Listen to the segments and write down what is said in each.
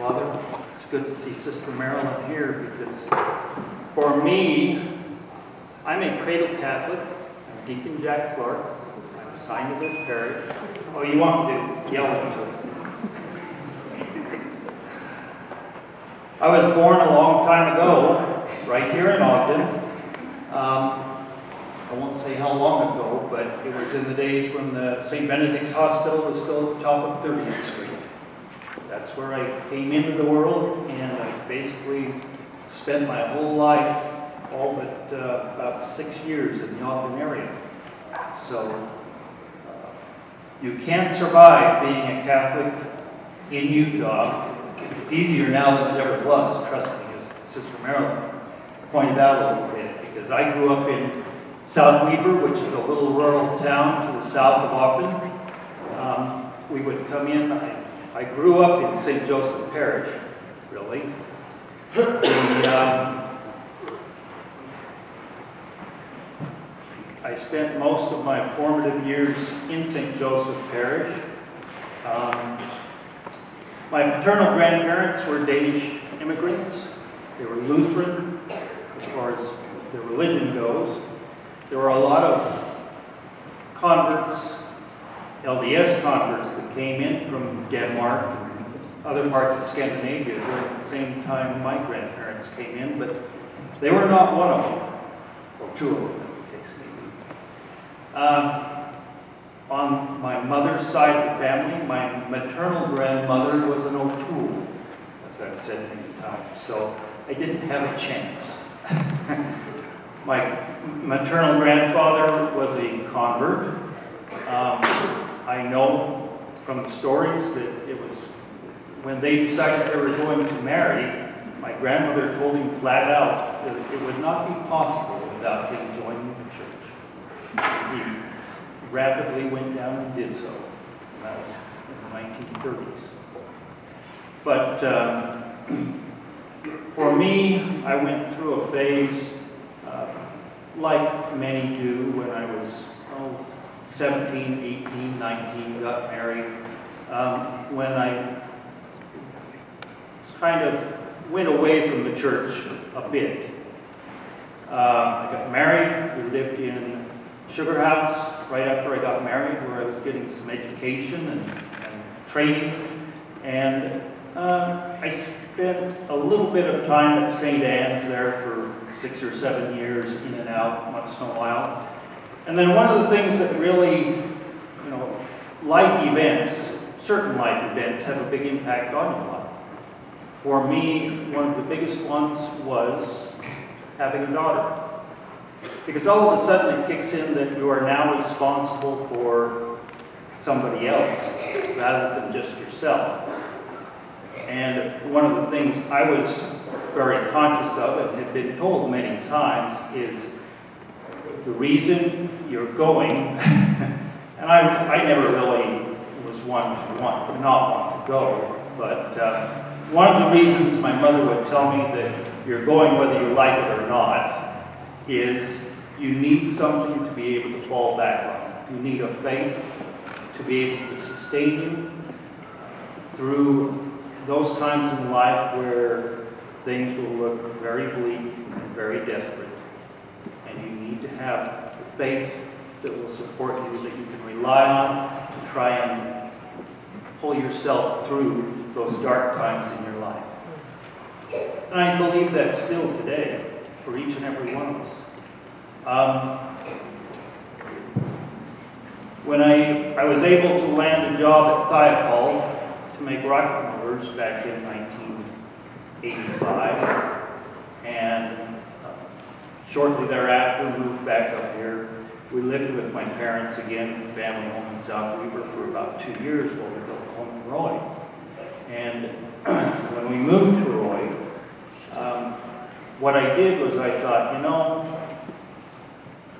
Father. It's good to see Sister Marilyn here because for me, I'm a cradle Catholic. I'm Deacon Jack Clark. I'm assigned to this parish. Oh, you want me to yell into it? I was born a long time ago, right here in Ogden. I won't say how long ago, but it was in the days when the St. Benedict's Hospital was still at the top of 30th Street. That's where I came into the world, and I basically spent my whole life, all but about 6 years in the Ogden area. So you can't survive being a Catholic in Utah. It's easier now than it ever was, trust me, as Sister Marilyn pointed out a little bit, because I grew up in South Weber, which is a little rural town to the south of Ogden. We would come in, I grew up in St. Joseph Parish, really. I spent most of my formative years in St. Joseph Parish. My paternal grandparents were Danish immigrants. They were Lutheran as far as their religion goes. There were a lot of converts, LDS converts that came in from Denmark and other parts of Scandinavia during the same time my grandparents came in, but they were not one of them, or two of them as the case may be. On my mother's side of the family, my maternal grandmother was an O'Toole, as I've said many times, so I didn't have a chance. My maternal grandfather was a convert. I know from the stories that it was when they decided they were going to marry, my grandmother told him flat out that it would not be possible without him joining the church. He rapidly went down and did so. And that was in the 1930s. But for me, I went through a phase like many do when I was 17, 18, 19, got married, when I kind of went away from the church a bit. I got married. We lived in Sugar House right after I got married, where I was getting some education and training. And I spent a little bit of time at St. Anne's there for 6 or 7 years, in and out, once in a while. And then one of the things that really, life events, certain life events, have a big impact on your life. For me, one of the biggest ones was having a daughter. Because all of a sudden it kicks in that you are now responsible for somebody else, rather than just yourself. And one of the things I was very conscious of, and had been told many times, is the reason you're going, and I never really was one to not want to go, but one of the reasons my mother would tell me that you're going whether you like it or not is you need something to be able to fall back on. You need a faith to be able to sustain you through those times in life where things will look very bleak and very desperate. And you need to have the faith that will support you, that you can rely on to try and pull yourself through those dark times in your life. And I believe that still today for each and every one of us. When I was able to land a job at Thiokol to make rocket motors back in 1985, and shortly thereafter moved back up here. We lived with my parents again, the family home in South Weber, for about 2 years while we built a home in Roy. And when we moved to Roy, what I did was I thought,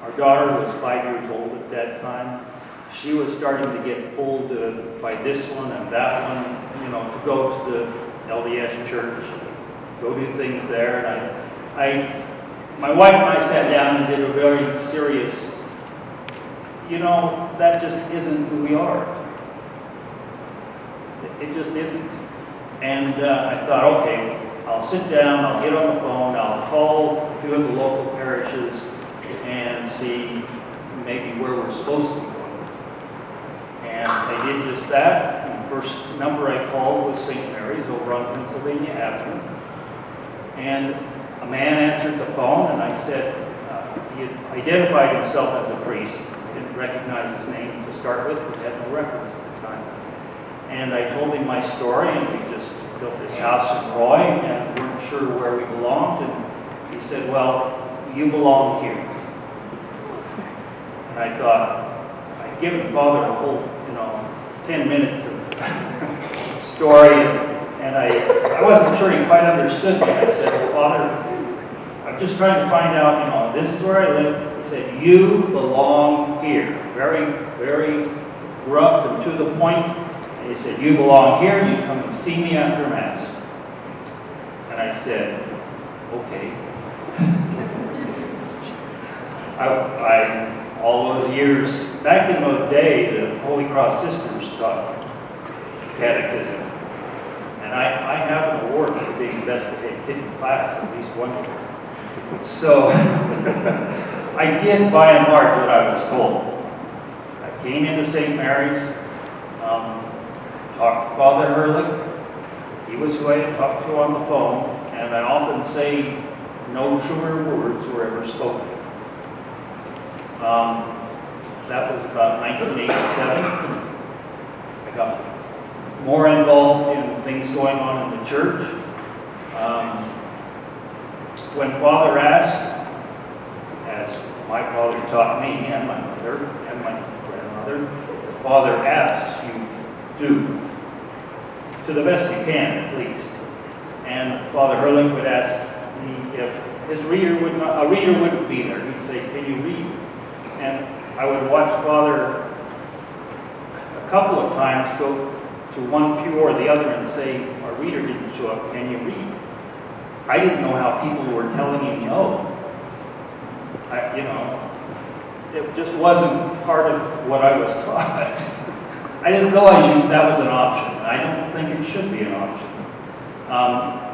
our daughter was 5 years old at that time. She was starting to get pulled by this one and that one, to go to the LDS church, go do things there. And my wife and I sat down and did a very serious, that just isn't who we are. It just isn't. And I thought, okay, I'll sit down, I'll get on the phone, I'll call a few of the local parishes and see maybe where we're supposed to be going. And I did just that. And the first number I called was St. Mary's over on Pennsylvania Avenue. And a man answered the phone, and I said, he had identified himself as a priest. I didn't recognize his name to start with, because he had no reference at the time. And I told him my story, and we just built this house in Roy, and weren't sure where we belonged. And he said, well, you belong here. And I thought, I'd given Father a whole, 10 minutes of story, and I wasn't sure he quite understood me. I said, well, Father, I'm just trying to find out, this is where I live. He said, you belong here. Very, very rough and to the point. And he said, you belong here. You come and see me after Mass. And I said, okay. All those years, back in the day, the Holy Cross Sisters taught catechism. And I have an award for being best behaved kid in class, at least one year. So I did by and large what I was told. I came into St. Mary's, talked to Father Herlick. He was who I had talked to on the phone, and I often say no truer words were ever spoken. That was about 1987. I got more involved in things going on in the church. When Father asked, as my father taught me and my mother and my grandmother, if Father asks, you do, to the best you can at least. And Father Herling would ask me if a reader wouldn't be there. He'd say, can you read? And I would watch Father a couple of times go to one pew or the other and say, our reader didn't show up, can you read? I didn't know how people were telling him no. It just wasn't part of what I was taught. I didn't realize that was an option. I don't think it should be an option.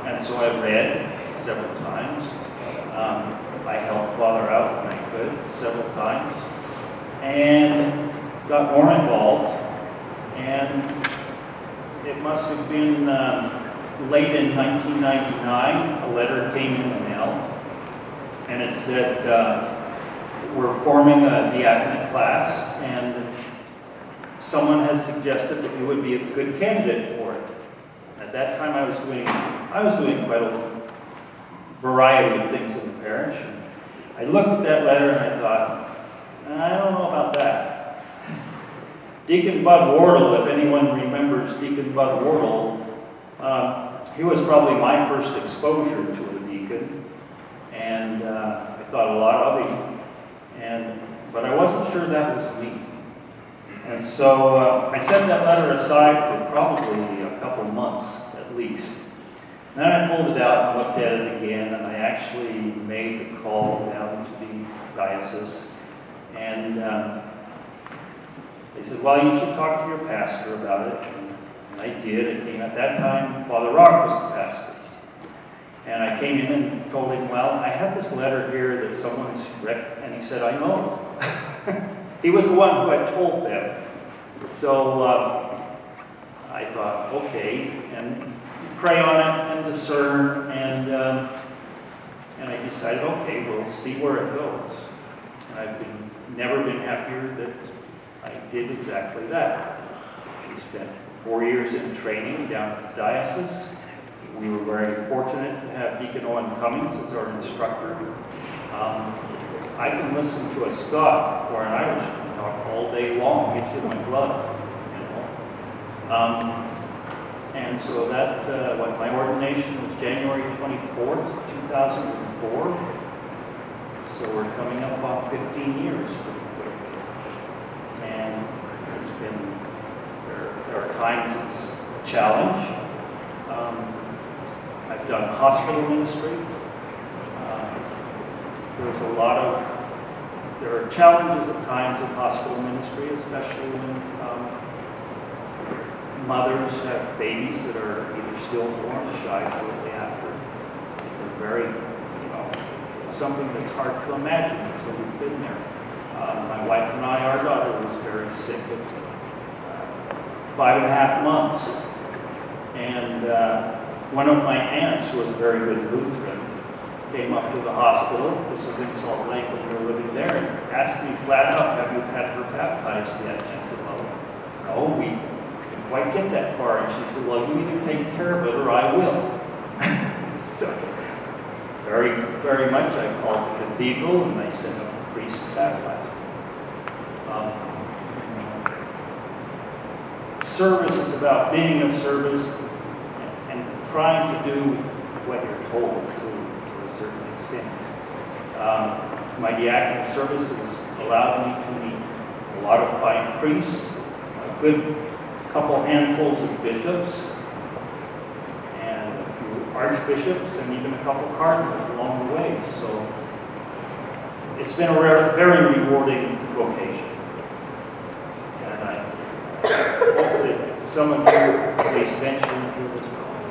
And so I read several times. I helped Father out when I could several times, and got more involved. And it must have been late in 1999, a letter came in the mail, and it said, we're forming a diaconate class, and someone has suggested that you would be a good candidate for it. At that time, I was doing quite a variety of things in the parish. And I looked at that letter and I thought, I don't know about that. Deacon Bud Wardle, if anyone remembers Deacon Bud Wardle, he was probably my first exposure to a deacon, and I thought a lot of him, but I wasn't sure that was me. And so I set that letter aside for probably a couple months at least. Then I pulled it out and looked at it again, and I actually made the call down to the diocese. And they said, well, you should talk to your pastor about it. And I did. I came at that time, Father Rock was the pastor. And I came in and told him, well, I have this letter here that someone's written, and he said, I know. He was the one who had told them. So I thought, okay, and pray on it and discern, and I decided, okay, we'll see where it goes. And I've never been happier that I did exactly that. We spent 4 years in training down at the diocese. We were very fortunate to have Deacon Owen Cummings as our instructor. I can listen to a Scot or an Irishman talk all day long. It's in my blood, And so that, my ordination was January 24th, 2004. So we're coming up on 15 years pretty quick. And it's been, there are times it's a challenge. I've done hospital ministry. There are challenges at times in hospital ministry, especially when mothers have babies that are either stillborn or die shortly after. It's a very, it's something that's hard to imagine until you've been there. My wife and I, our daughter was very sick at 5.5 months. And one of my aunts, who was a very good Lutheran, came up to the hospital. This was in Salt Lake when we were living there, and asked me flat out, have you had her baptized yet? And I said, well, no, we didn't quite get that far. And she said, well, you either take care of it or I will. So, very, very much, I called the cathedral and they sent a priest to baptize. Service is about being of service and trying to do what you're told to a certain extent. My diaconal service has allowed me to meet a lot of fine priests, a good couple handfuls of bishops, and a few archbishops, and even a couple cardinals along the way. So it's been a very rewarding vocation. And I hope that some of you at least venture into this role.